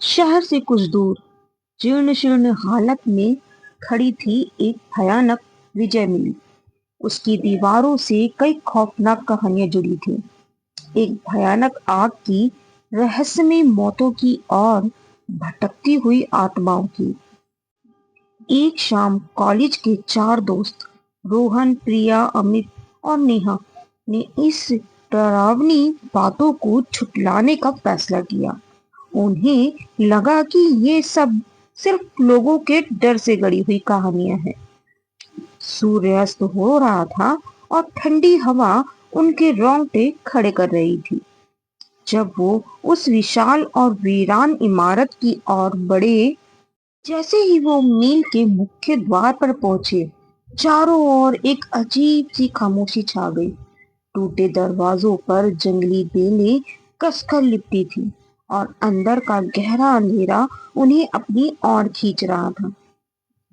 शहर से कुछ दूर जीर्ण शीर्ण हालत में खड़ी थी एक भयानक विजय मिल। उसकी दीवारों से कई खौफनाक कहानियां जुड़ी थी। एक भयानक आग की, रहस्यमय मौतों की और भटकती हुई आत्माओं की। एक शाम कॉलेज के चार दोस्त रोहन, प्रिया, अमित और नेहा ने इस डरावनी बातों को छुटलाने का फैसला किया। उन्हें लगा कि ये सब सिर्फ लोगों के डर से गढ़ी हुई कहानियां हैं। सूर्यास्त हो रहा था और ठंडी हवा उनके रोंगटे खड़े कर रही थी जब वो उस विशाल और वीरान इमारत की ओर बढ़े। जैसे ही वो मील के मुख्य द्वार पर पहुंचे, चारों ओर एक अजीब सी खामोशी छा गई। टूटे दरवाजों पर जंगली बेलें कसकर लिपटी थी और अंदर का गहरा अंधेरा उन्हें अपनी ओर खींच रहा था।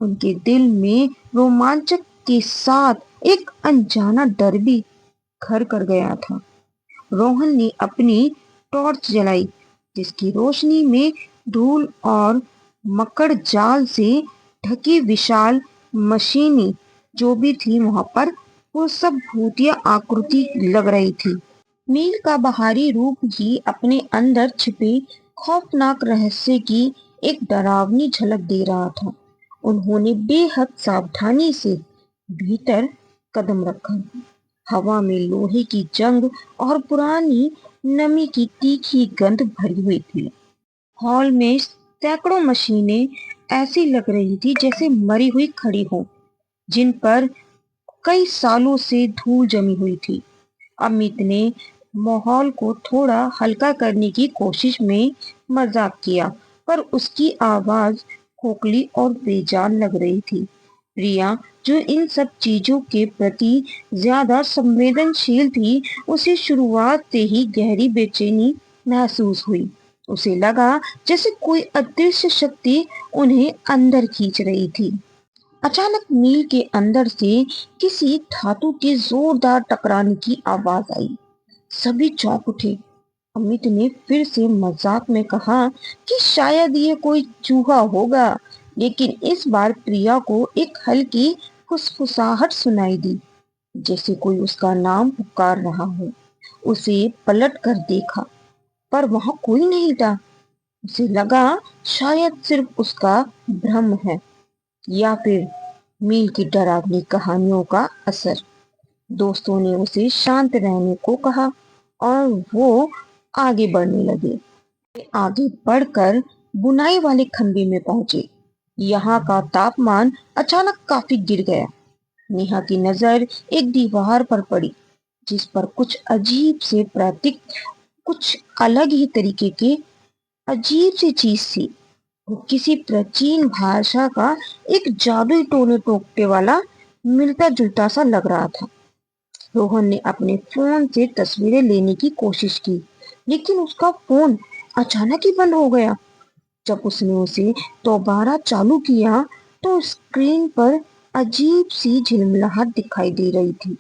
उनके दिल में रोमांचक के साथ एक अनजाना डर भी घर कर गया था। रोहन ने अपनी टॉर्च जलाई, जिसकी रोशनी में धूल और मकड़ जाल से ढकी विशाल मशीनी जो भी थी वहां पर, वो सब भूतिया आकृति लग रही थी। मील का बाहरी रूप ही अपने अंदर छिपे खौफनाक रहस्य की एक डरावनी झलक दे रहा था। उन्होंने बेहद सावधानी से भीतर कदम रखा। हवा में लोहे की जंग और पुरानी नमी की तीखी गंध भरी हुई थी। हॉल में सैकड़ों मशीनें ऐसी लग रही थी जैसे मरी हुई खड़ी हो, जिन पर कई सालों से धूल जमी हुई थी। अमित ने माहौल को थोड़ा हल्का करने की कोशिश में मजाक किया, पर उसकी आवाज खोखली और बेजान लग रही थी। प्रिया, जो इन सब चीजों के प्रति ज्यादा संवेदनशील थी, उसे शुरुआत से ही गहरी बेचैनी महसूस हुई। उसे लगा जैसे कोई अदृश्य शक्ति उन्हें अंदर खींच रही थी। अचानक मील के अंदर से किसी धातु के जोरदार टकराने की आवाज आई। सभी चौंक उठे। अमित ने फिर से मजाक में कहा कि शायद ये कोई चूहा होगा, लेकिन इस बार प्रिया को एक हल्की फुसफुसाहट सुनाई दी, जैसे कोई उसका नाम पुकार रहा हो। उसे पलट कर देखा, पर वहां कोई नहीं था। उसे लगा शायद सिर्फ उसका भ्रम है, या फिर मील की डरावनी कहानियों का असर। दोस्तों ने उसे शांत रहने को कहा और वो आगे बढ़ने लगे। वे आगे बढ़कर बुनाई वाले खंबे में पहुंचे। यहाँ का तापमान अचानक काफी गिर गया। नेहा की नजर एक दीवार पर पड़ी, जिस पर कुछ अजीब से प्रतीक, कुछ अलग ही तरीके के अजीब सी चीज थी। वो किसी प्राचीन भाषा का एक जादुई टोने टोकते वाला मिलता जुलता सा लग रहा था। रोहन ने अपने फोन से तस्वीरें लेने की कोशिश की, लेकिन उसका फोन अचानक ही बंद हो गया। जब उसने उसे दोबारा चालू किया तो स्क्रीन पर अजीब सी झिलमिलाहट दिखाई दे रही थी,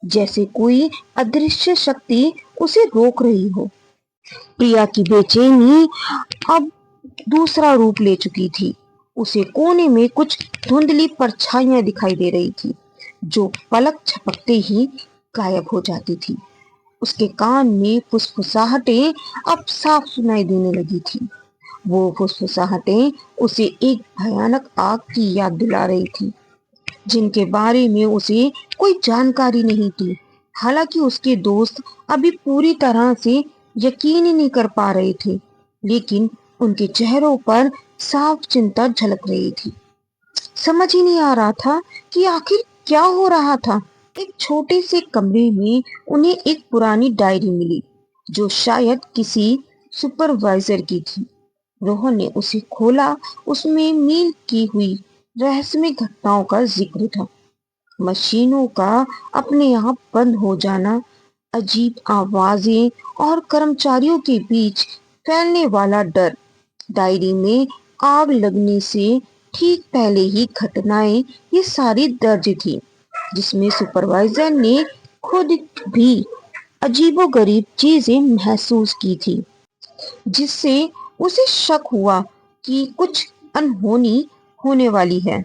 जैसे कोई अदृश्य शक्ति उसे रोक रही हो। प्रिया की बेचैनी अब दूसरा रूप ले चुकी थी। उसे कोने में कुछ धुंधली परछाइयां दिखाई दे रही थी, जो पलक झपकते ही गायब हो जाती थी। उसके कान में फुसफुसाहटें अब साफ सुनाई देने लगी थी। वो फुसफुसाहटें उसे एक भयानक आग की याद दिला रही थी, जिनके बारे में उसे कोई जानकारी नहीं थी। हालांकि उसके दोस्त अभी पूरी तरह से यकीन ही नहीं कर पा रहे थे, लेकिन उनके चेहरों पर साफ चिंता झलक रही थी। समझ ही नहीं आ रहा था कि आखिर क्या हो रहा था। एक छोटे से कमरे में उन्हें एक पुरानी डायरी मिली, जो शायद किसी सुपरवाइजर की थी। रोहन ने उसे खोला। उसमें मील की हुई रहस्यमय घटनाओं का जिक्र था। मशीनों का अपने आप बंद हो जाना, अजीब आवाजें और कर्मचारियों के बीच फैलने वाला डर। डायरी में आग लगने से ठीक पहले ही घटनाएं ये सारी दर्ज थी, जिसमें सुपरवाइजर ने खुद भी अजीबोगरीब चीजें महसूस की थी, जिससे उसे शक हुआ कि कुछ अनहोनी होने वाली है।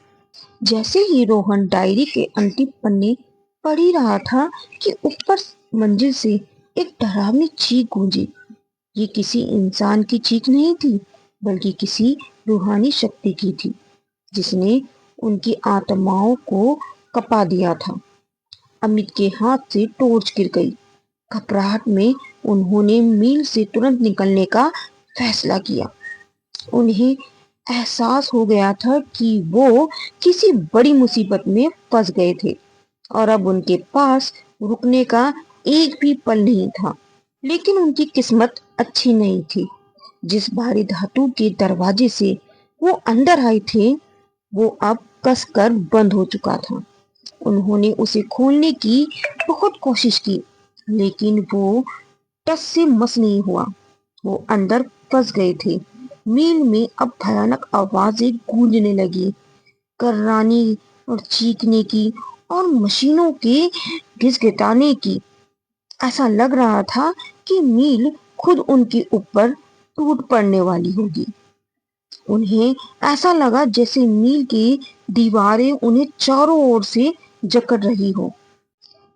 जैसे ही रोहन डायरी के अंतिम पन्ने पढ़ ही रहा था कि ऊपर मंजिल से एक डरावनी चीख गूंजी। ये किसी इंसान की चीख नहीं थी, बल्कि किसी रूहानी शक्ति की थी, जिसने उनकी आत्माओं को कपा दिया था। अमित के हाथ से टॉर्च गिर गई। घबराहट में उन्होंने मील से तुरंत निकलने का फैसला किया। उन्हें एहसास हो गया था कि वो किसी बड़ी मुसीबत में फंस गए थे और अब उनके पास रुकने का एक भी पल नहीं था। लेकिन उनकी किस्मत अच्छी नहीं थी। जिस भारी धातु के दरवाजे से वो अंदर आए थे, वो अब कसकर बंद हो चुका था। उन्होंने उसे खोलने की बहुत कोशिश की, लेकिन वो टस से मस नहीं हुआ। वो अंदर फंस गए थे। मील में अब भयानक आवाजें गूंजने लगी, कर्राने और चीखने की और मशीनों के गिजगिटाने की। ऐसा लग रहा था कि मील खुद उनके ऊपर टूट पड़ने वाली होगी। उन्हें ऐसा लगा जैसे मील की दीवारें उन्हें चारों ओर से जकड़ रही हो।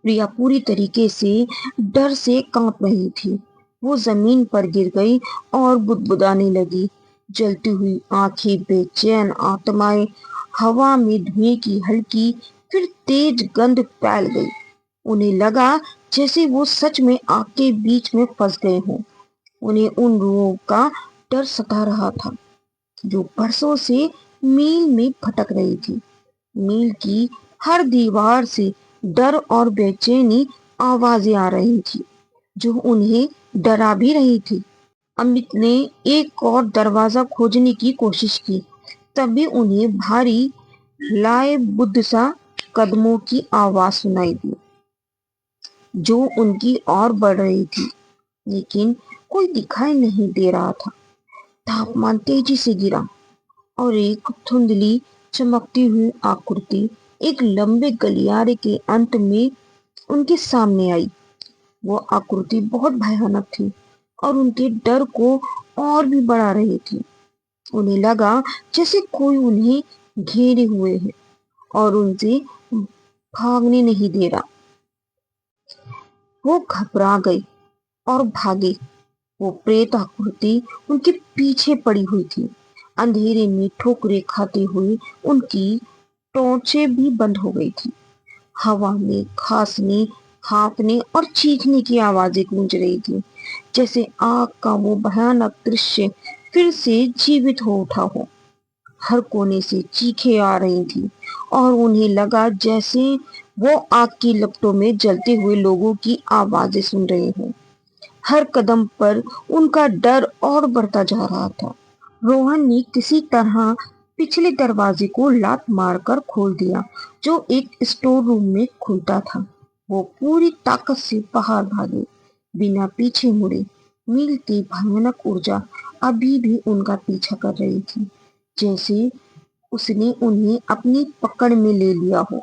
प्रिया पूरी तरीके से डर से कांप रही थी। वो जमीन पर गिर गई और बुदबुदाने लगी। जलती हुई आंखें, बेचैन आत्माएं। हवा में धुएं की हल्की फिर तेज गंध फैल गई। उन्हें लगा जैसे वो सच में आग के बीच में फंस गए हों। उन्हें उन रूहों का डर सता रहा था जो बरसों से मील में भटक रही थी। मील की हर दीवार से डर और बेचैनी आवाजें आ रही थी जो उन्हें डरा भी रही थी। अमित ने एक और दरवाजा खोजने की कोशिश की। तभी उन्हें भारी लाए बुद्ध सा कदमों की आवाज सुनाई दी जो उनकी ओर बढ़ रही थी, लेकिन कोई दिखाई नहीं दे रहा था। तापमान तेजी से गिरा और एक धुंधली चमकती हुई आकृति एक लंबे गलियारे के अंत में उनके सामने आई। वो आकृति बहुत भयानक थी और उनके डर को और भी बढ़ा रही थी। उन्हें लगा जैसे कोई उन्हें घेरे हुए है और उनसे भागने नहीं दे रहा। वो घबरा गई और भागे। वो प्रेत आकृति उनके पीछे पड़ी हुई थी। अंधेरे में ठोकरें खाते हुए उनकी टॉर्चें भी बंद हो गई थी। हवा में खांसने, हाँफने और चीखने की आवाजें गूंज रही थी, जैसे आग का वो भयानक दृश्य फिर से जीवित हो उठा हो। हर कोने से चीखें आ रही थी और उन्हें लगा जैसे वो आग की लपटों में जलते हुए लोगों की आवाजें सुन रहे हों। हर कदम पर उनका डर और बढ़ता जा रहा था। रोहन ने किसी तरह पिछले दरवाजे को लात मारकर खोल दिया, जो एक स्टोर रूम में खुलता था। वो पूरी ताकत से बाहर भागे, बिना पीछे मुड़े। मील की भयानक ऊर्जा अभी भी उनका पीछा कर रही थी, जैसे उसने उन्हें अपनी पकड़ में ले लिया हो।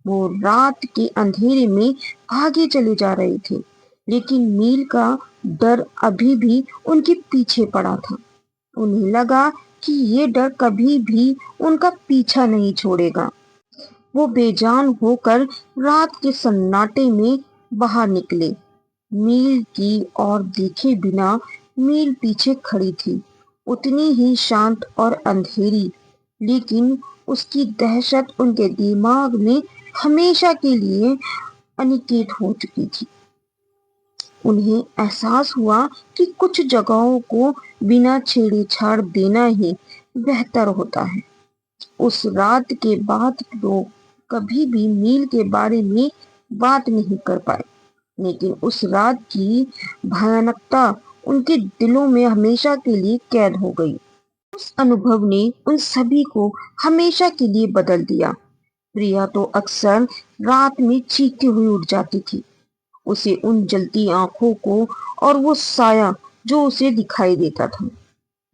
वो रात के अंधेरे में आगे चले जा रहे थे, लेकिन मील का डर अभी भी उनके पीछे पड़ा था। उन्हें लगा कि ये डर कभी भी उनका पीछा नहीं छोड़ेगा। वो बेजान होकर रात के सन्नाटे में बाहर निकले। मील की ओर देखे बिना मील पीछे खड़ी थी, उतनी ही शांत और अंधेरी, लेकिन उसकी दहशत उनके दिमाग में हमेशा के लिए अनिकेत हो चुकी थी। उन्हें एहसास हुआ कि कुछ जगहों को बिना छेड़छाड़ देना ही बेहतर होता है। उस रात के बाद लोग कभी भी मील के बारे में बात नहीं कर पाए, लेकिन उस रात की भयानकता उनके दिलों में हमेशा के लिए कैद हो गई। उस अनुभव ने उन सभी को हमेशा के लिए बदल दिया। प्रिया तो अक्सर रात में चीखती हुई उठ जाती थी। उसे उन जलती आंखों को और वो साया जो उसे दिखाई देता था।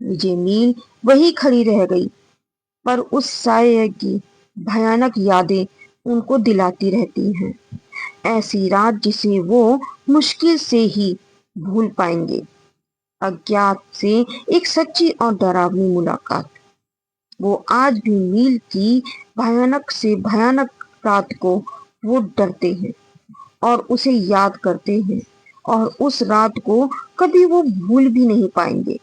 विजय मील वही खड़ी रह गई, पर उस साये की भयानक यादें उनको दिलाती रहती हैं। ऐसी रात जिसे वो मुश्किल से ही भूल पाएंगे। अज्ञात से एक सच्ची और डरावनी मुलाकात। वो आज भी मील की भयानक से भयानक रात को वो डरते हैं और उसे याद करते हैं, और उस रात को कभी वो भूल भी नहीं पाएंगे।